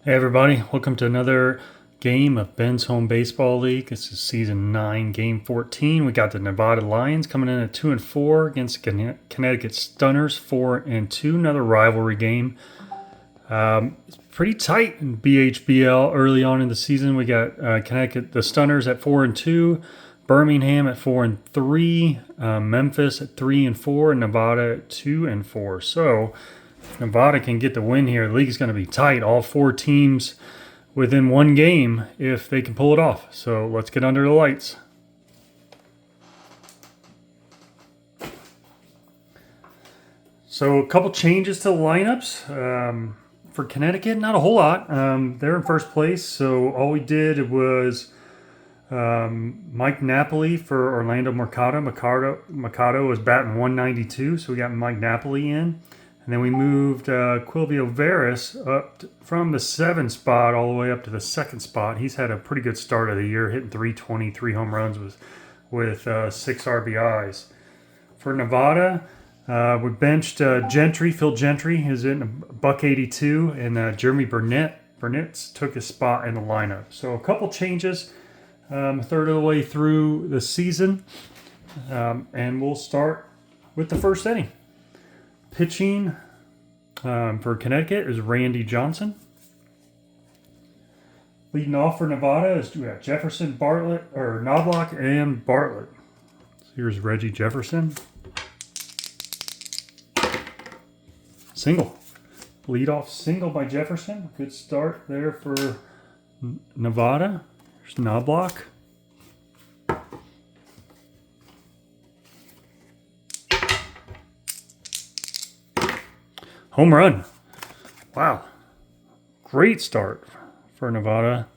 Hey everybody, welcome to another game of Ben's Home Baseball League. This is season 9, game 14. We got the Nevada Lions coming in at 2-4 against Connecticut Stunners 4-2. Another rivalry game. It's pretty tight in BHBL early on in the season. We got Connecticut, the Stunners at 4-2, Birmingham at 4-3, Memphis at 3-4, and Nevada at 2-4. So if Nevada can get the win here, the league is going to be tight. All four teams within one game if they can pull it off. So let's get under the lights. So a couple changes to the lineups. For Connecticut, not a whole lot. They're in first place, so all we did was Mike Napoli for Orlando Mercado. Mercado was batting 192, so we got Mike Napoli in. And then we moved Quilvio Veras up from the 7th spot all the way up to the 2nd spot. He's had a pretty good start of the year, hitting 320, 3 home runs with 6 RBIs. For Nevada, we benched Phil Gentry, who's in $182, and Jeremy Burnett took his spot in the lineup. So a couple changes, a third of the way through the season, and we'll start with the first inning. Pitching for Connecticut is Randy Johnson. Leading off for Nevada is we got Jefferson, Knobloch, and Bartlett. So here's Reggie Jefferson. Single. Leadoff single by Jefferson. Good start there for Nevada. There's Knobloch. Home run. Wow. Great start for Nevada.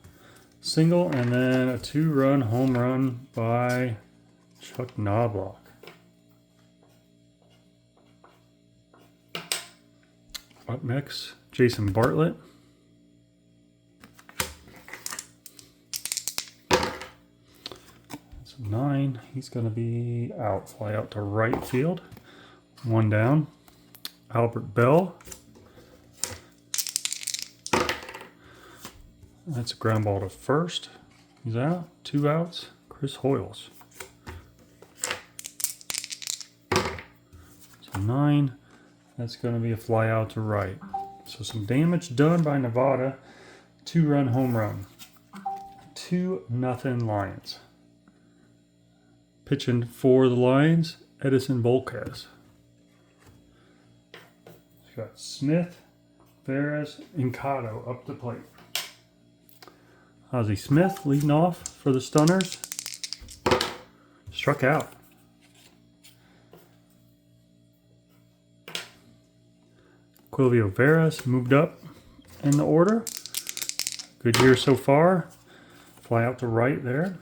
Single and then a 2-run home run by Chuck Knobloch. Up next, Jason Bartlett. That's a 9. He's going to be out. Fly out to right field. 1 down. Albert Bell. That's a ground ball to first. He's out. 2 outs. Chris Hoyles. So 9. That's going to be a fly out to right. So some damage done by Nevada. 2-run home run. 2-0 Lions. Pitching for the Lions, Edison Volquez. Got Smith, Veras, and Cotto up the plate. Ozzie Smith leading off for the Stunners. Struck out. Quilvio Veras moved up in the order. Good year so far. Fly out to right there.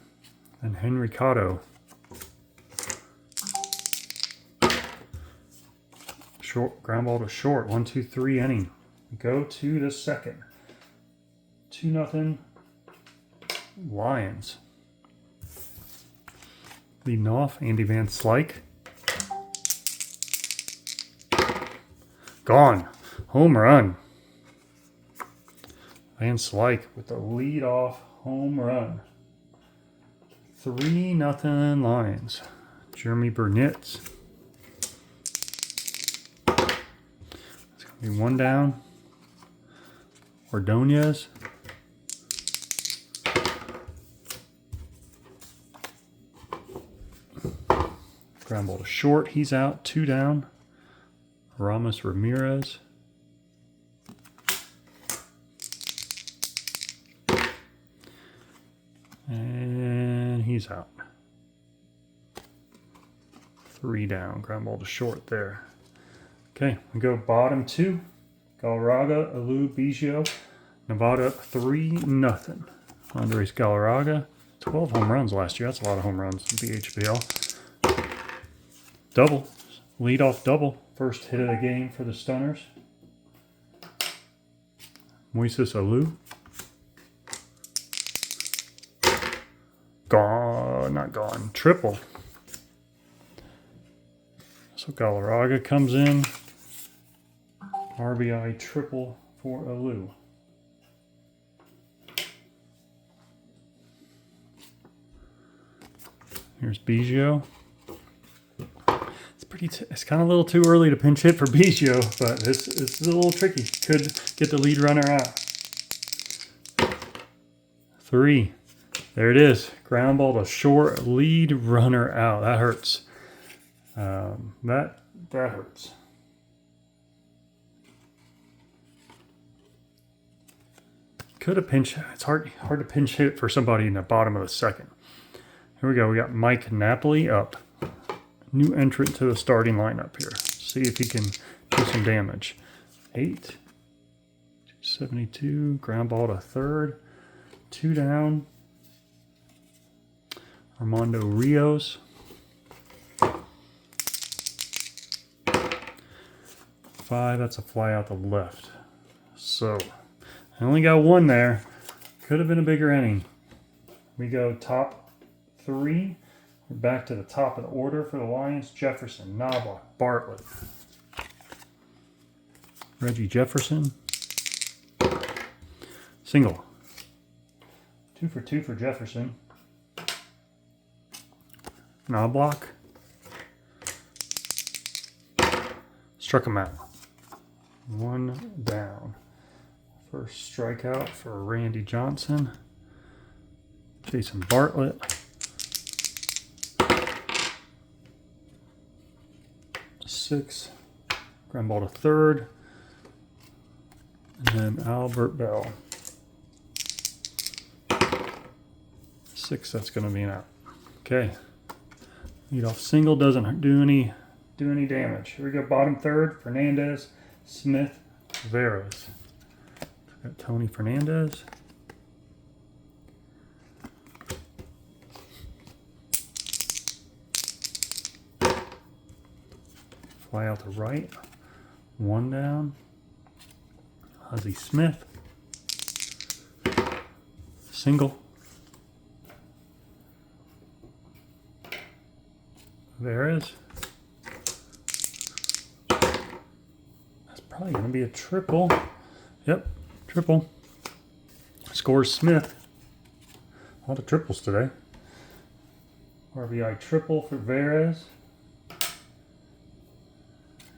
And Henry Cotto. Short ground ball to short. 1-2-3 inning. Go to the second. 2-0 Lions. Leading off, Andy Van Slyke. Gone. Home run. Van Slyke with the lead-off home run. 3-0 Lions. Jeremy Burnett. 1 down. Ordonez. Ground ball to short. He's out. 2 down. Ramos Ramirez. And he's out. 3 down. Ground ball to short there. Okay, we go bottom 2. Galarraga, Alou, Biggio. Nevada 3-0. Andres Galarraga, 12 home runs last year. That's a lot of home runs in BHBL. Double. Leadoff double. First hit of the game for the Stunners. Moises Alou. Gone. Not gone. Triple. So Galarraga comes in. RBI triple for Alou. Here's Biggio. It's kind of a little too early to pinch hit for Biggio, but this is a little tricky. Could get the lead runner out. 3. There it is. Ground ball to short, lead runner out. That hurts. That hurts. Could have pinch. It's hard to pinch hit for somebody in the bottom of the second. Here we go. We got Mike Napoli up. New entrant to the starting lineup here. See if he can do some damage. 8. 272. Ground ball to third. 2 down. Armando Rios. 5. That's a fly out the left. So I only got 1 there. Could have been a bigger inning. We go top 3. We're back to the top of the order for the Lions. Jefferson, Knobloch, Bartlett. Reggie Jefferson. Single. 2 for 2 for Jefferson. Knobloch. Struck him out. 1 down. First strikeout for Randy Johnson. Jason Bartlett. 6. Ground ball to third. And then Albert Bell. 6. That's going to be an out. Okay. Leadoff single doesn't do any damage. Here we go. Bottom third. Fernandez, Smith, Veras. Got Tony Fernandez. Fly out to right. 1 down. Ozzie Smith. Single. Veras. That's probably going to be a triple. Yep, triple. Scores Smith. A lot of triples today. RBI triple for Veras.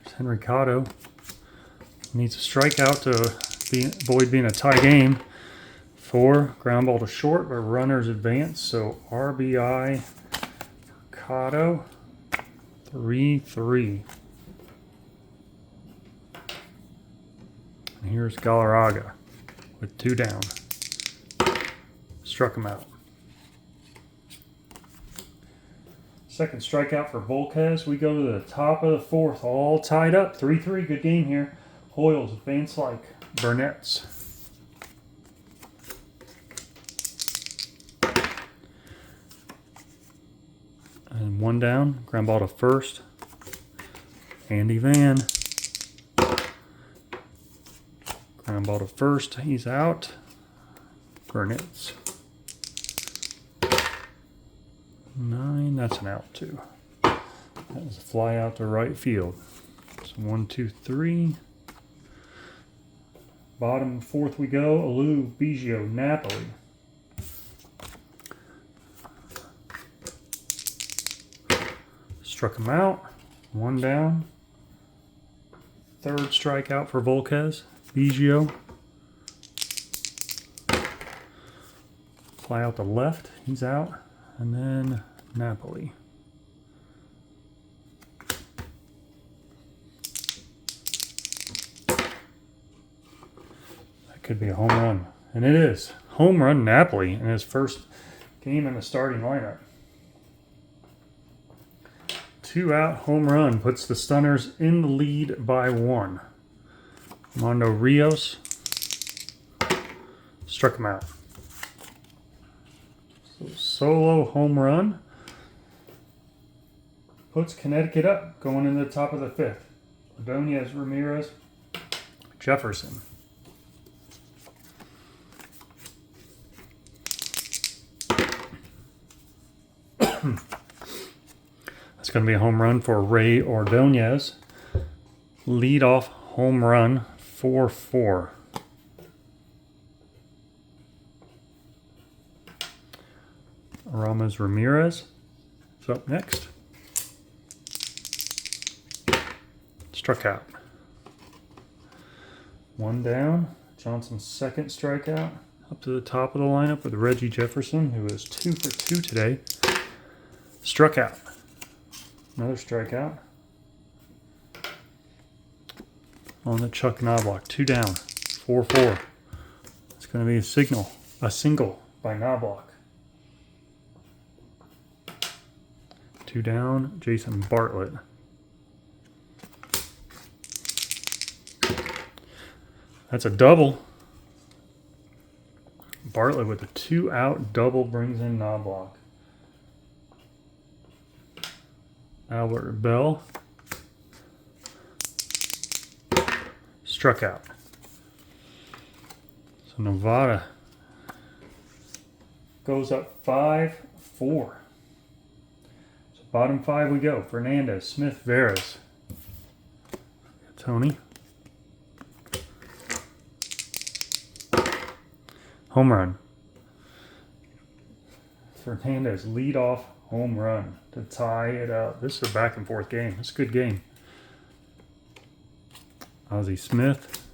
There's Henry Cotto. Needs a strikeout to avoid being a tie game. 4. Ground ball to short, but runners advance. So RBI for Cotto. 3-3. And here's Galarraga with 2 down. Struck him out. Second strikeout for Volquez. We go to the top of the 4th, all tied up. 3-3. Good game here. Hoyles advance like Burnett's. And 1 down. Ground ball to first. Andy Van. Ground ball to first. He's out. Burnett's. 9. That's an out too. That was a fly out to right field. So 1, 2, 3. Bottom 4th we go. Alou, Biggio, Napoli. Struck him out. 1 down. Third strikeout for Volquez. Biggio. Fly out to left. He's out. And then Napoli. That could be a home run. And it is. Home run Napoli in his first game in the starting lineup. 2 out home run puts the Stunners in the lead by 1. Armando Rios struck him out. So solo home run puts Connecticut up going into the top of the 5th. Ordonez, Ramirez, Jefferson. That's going to be a home run for Ray Ordonez. Leadoff home run, 4-4. Ramos Ramirez. is up next. Struck out. One down. Johnson's second strikeout. Up to the top of the lineup with Reggie Jefferson, who is 2 for 2 today. Struck out. Another strikeout. On the Chuck Knobloch. 2 down. 4-4. It's going to be a single by Knobloch. 2 down. Jason Bartlett. That's a double. Bartlett with a 2-out double brings in Knobloch. Albert Bell struck out. So Nevada goes up 5-4. So bottom 5 we go. Fernandez, Smith, Veras. Tony. Home run. Fernandez lead off home run to tie it up. This is a back and forth game. It's a good game. Ozzie Smith.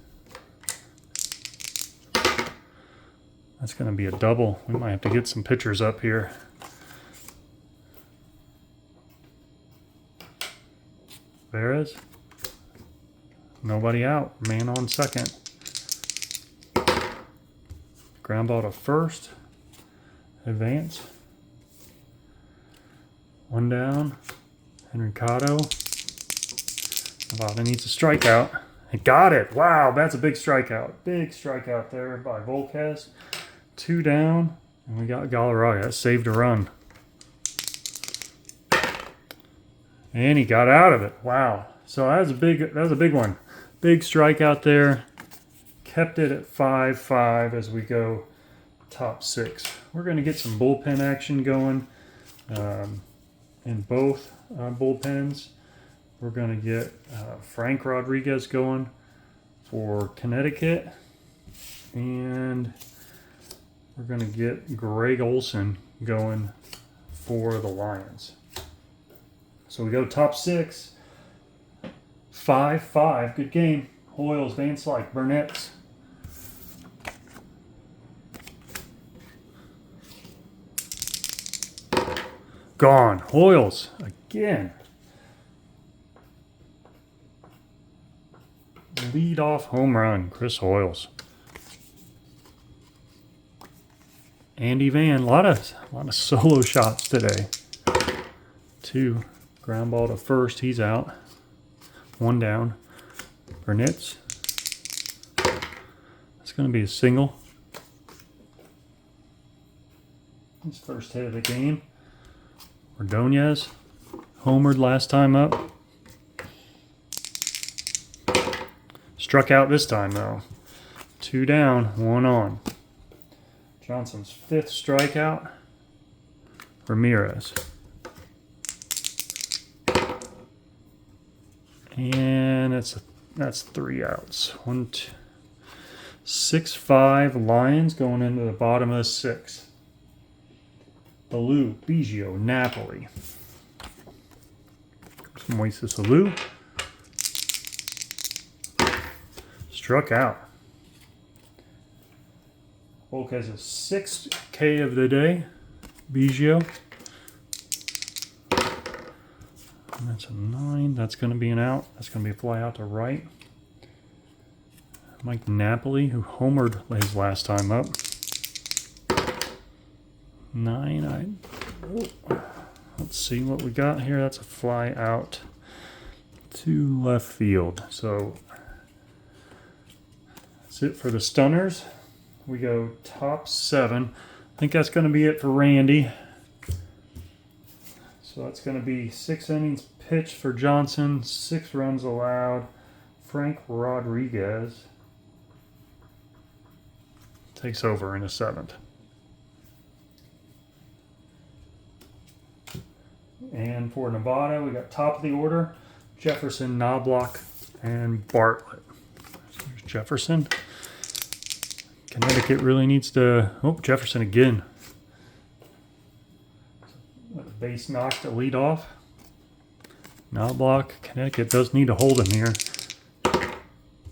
That's going to be a double. We might have to get some pitchers up here. Veras. Nobody out. Man on second. Ground ball to first. Advance. One down. Enricato. Nevada needs a strikeout. It got it. Wow, that's a big strikeout. Big strikeout there by Volquez. 2 down. And we got Galarraga. That saved a run. And he got out of it. Wow. So that was a big one. Big strikeout there. Kept it at 5-5 as we go top 6. We're going to get some bullpen action going in both bullpens. We're going to get Frank Rodriguez going for Connecticut. And we're going to get Greg Olson going for the Lions. So we go top 6. 5-5. Good game. Hoyles, Van Slyke, Burnett's. Gone. Hoyles again. Lead off home run. Chris Hoyles. Andy Van. A lot of solo shots today. 2. Ground ball to first. He's out. 1 down. Burnett's. It's going to be a single. His first hit of the game. Ordonez. Homered last time up. Struck out this time though. 2 down, 1 on. Johnson's 5th strikeout. Ramirez. And that's 3 outs. 6-5 Lions going into the bottom of the 6th. Alou, Biggio, Napoli. Moises Alou. Struck out. Volk has a 6th K of the day. Biggio. And that's a 9. That's going to be an out. That's going to be a fly out to right. Mike Napoli, who homered his last time up. 9. Let's see what we got here. That's a fly out to left field. So that's it for the stunners. We go top 7. I think that's going to be it for Randy. So that's going to be 6 innings pitched for Johnson, 6 runs allowed. Frank Rodriguez takes over in the 7th. And for Nevada, we got top of the order, Jefferson, Knobloch, and Bartlett. So there's Jefferson. Connecticut really needs to... Oh, Jefferson again. base knock to lead off. Knobloch. Connecticut does need to hold him here.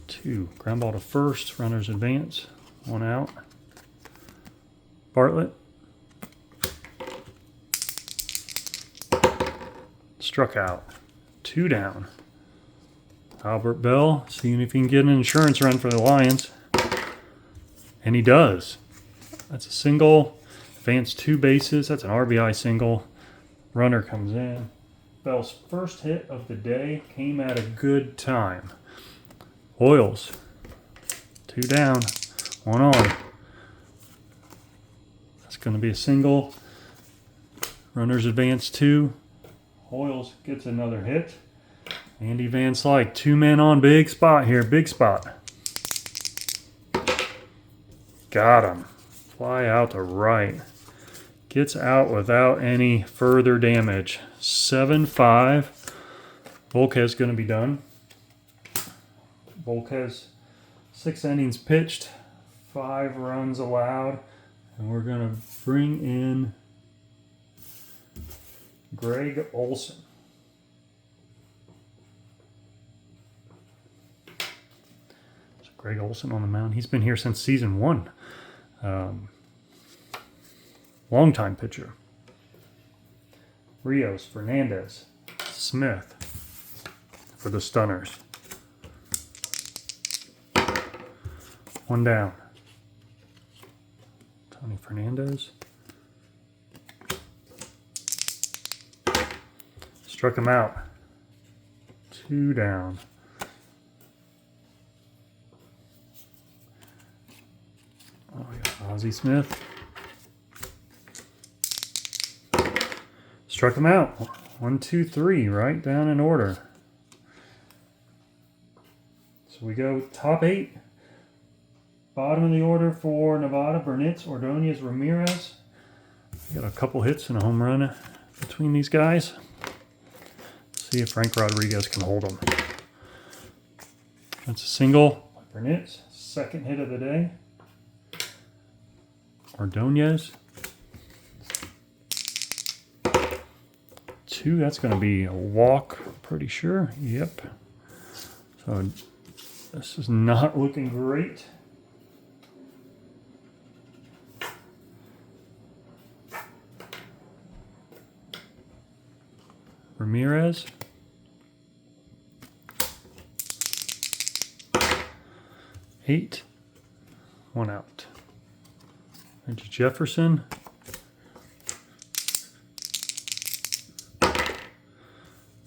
2. Ground ball to first. Runners advance. 1 out. Bartlett. Struck out. 2 down. Albert Bell, seeing if he can get an insurance run for the Lions. And he does. That's a single. Advance 2 bases. That's an RBI single. Runner comes in. Bell's first hit of the day came at a good time. Hoyles. 2 down. 1 on. That's going to be a single. Runners advance 2. Hoyles gets another hit. Andy Van Slyke, 2 men on, big spot here, big spot. Got him. Fly out to right. Gets out without any further damage. 7-5. Volquez going to be done. Volquez, 6 innings pitched, 5 runs allowed. And we're going to bring in Greg Olson. Greg Olson on the mound. He's been here since season 1. Long-time pitcher. Rios, Fernandez, Smith for the Stunners. 1 down. Tony Fernandez. Struck him out. 2 down. Oh, we got Ozzie Smith. Struck him out. 1, 2, 3, right down in order. So we go top 8. Bottom of the order for Nevada, Burnitz, Ordonez, Ramirez. We got a couple hits and a home run between these guys. See if Frank Rodriguez can hold them. That's a single by Burnitz. Second hit of the day. Ordonez. 2, that's going to be a walk, pretty sure. Yep. So this is not looking great. Ramirez. Eight. 1 out. Reggie Jefferson.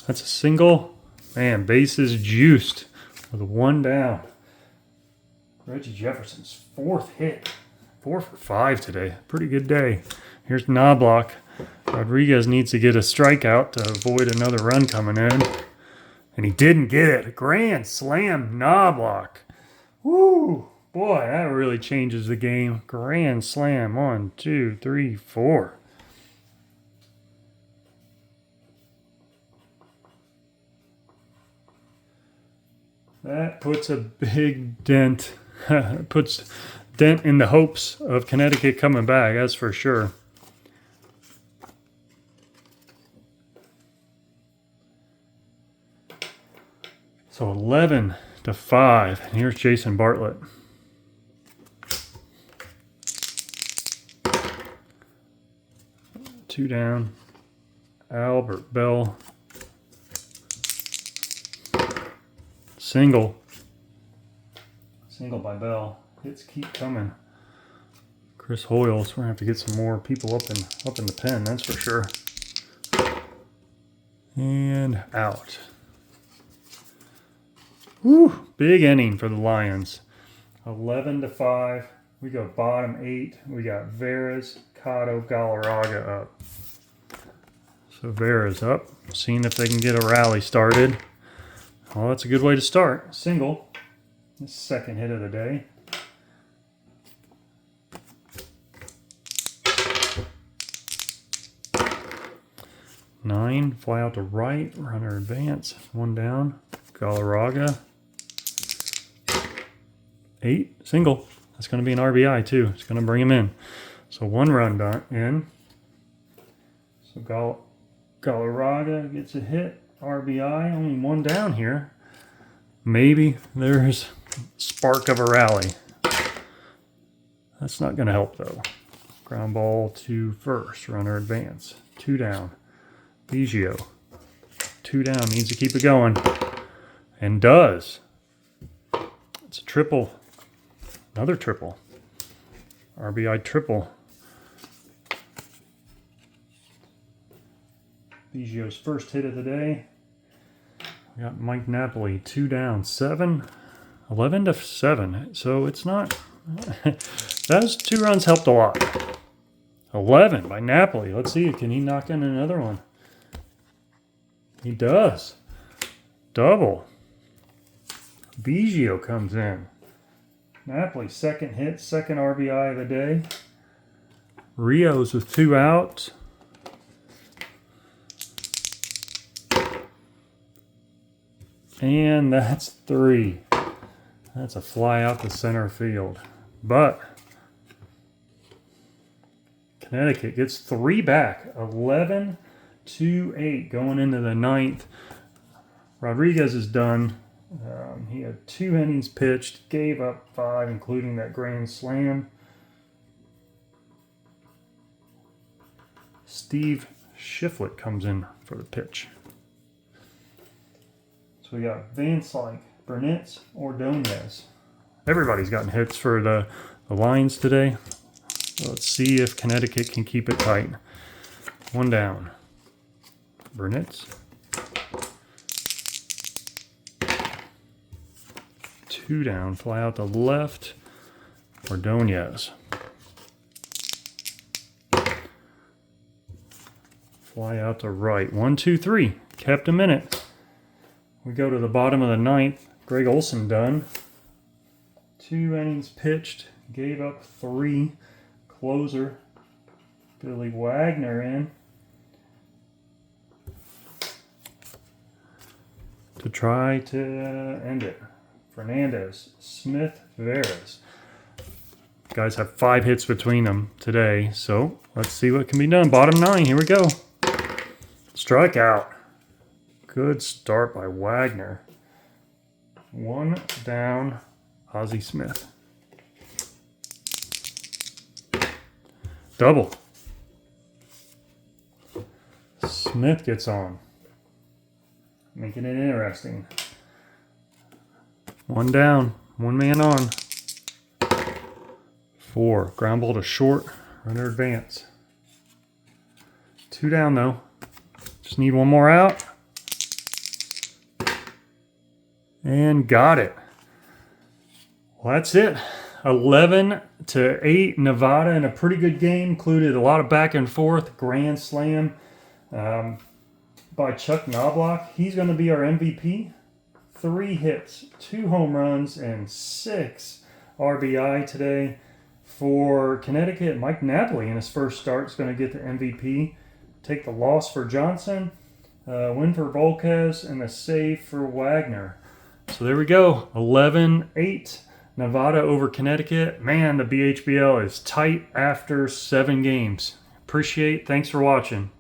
That's a single. Man, bases juiced with 1 down. Reggie Jefferson's 4th hit. 4 for 5 today. Pretty good day. Here's Knobloch. Rodriguez needs to get a strikeout to avoid another run coming in. And he didn't get it. Grand slam, Knobloch. Woo! Boy, that really changes the game. Grand slam. 1, 2, 3, 4. That puts a big dent. Puts dent in the hopes of Connecticut coming back, that's for sure. So 11-5. And here's Jason Bartlett. Two down. Albert Bell. Single. Single by Bell. Hits keep coming. Chris Hoyles. We're gonna have to get some more people up in the pen, that's for sure. And out. Whew, big inning for the Lions. 11-5. We go bottom 8. We got Veras, Cotto, Galarraga up. So Veras up. Seeing if they can get a rally started. Well, that's a good way to start. Single. The second hit of the day. Nine. Fly out to right. Runner advance. 1 down. Galarraga. 8. Single. That's going to be an RBI too. It's going to bring him in. So 1 run in. So Galarraga gets a hit. RBI, only one down here. Maybe there's spark of a rally. That's not going to help though. Ground ball to first. Runner advance. 2 down. Biggio. 2 down. Needs to keep it going. And does. It's a triple. Another triple. RBI triple. Biggio's first hit of the day. We got Mike Napoli, 2 down, 11 to 7. So it's not, those 2 runs helped a lot. 11 by Napoli. Let's see, can he knock in another one? He does. Double. Biggio comes in. Napoli, second hit, second RBI of the day. Rios with 2 outs. And that's 3. That's a fly out to center field. But Connecticut gets 3 back. 11-8 going into the 9th. Rodriguez is done. He had 2 innings pitched, gave up 5, including that grand slam. Steve Shiflett comes in for the pitch. So we got Van Slyke, Burnett, Ordonez. Everybody's gotten hits for the Lions today. So let's see if Connecticut can keep it tight. 1 down. Burnett. 2 down. Fly out to left. Ordonez. Fly out to right. 1, 2, 3. Kept him in it. We go to the bottom of the 9th. Greg Olson done. 2 innings pitched. Gave up 3. Closer. Billy Wagner in. To try to end it. Fernandez. Smith. Veras. Guys have 5 hits between them today. So let's see what can be done. Bottom 9. Here we go. Strikeout. Good start by Wagner. 1 down, Ozzie Smith. Double. Smith gets on. Making it interesting. 1 down, 1 man on. 4, ground ball to short, runner advance. 2 down though. Just need 1 more out. And got it. Well, that's it. 11-8. Nevada in a pretty good game. Included a lot of back and forth. Grand slam by Chuck Knobloch. He's going to be our MVP. 3 hits, 2 home runs, and 6 RBI today. For Connecticut, Mike Napoli in his first start is going to get the MVP. Take the loss for Johnson. Win for Volquez, and the save for Wagner. So there we go, 11-8, Nevada over Connecticut. Man, the BHBL is tight after 7 games. Thanks for watching.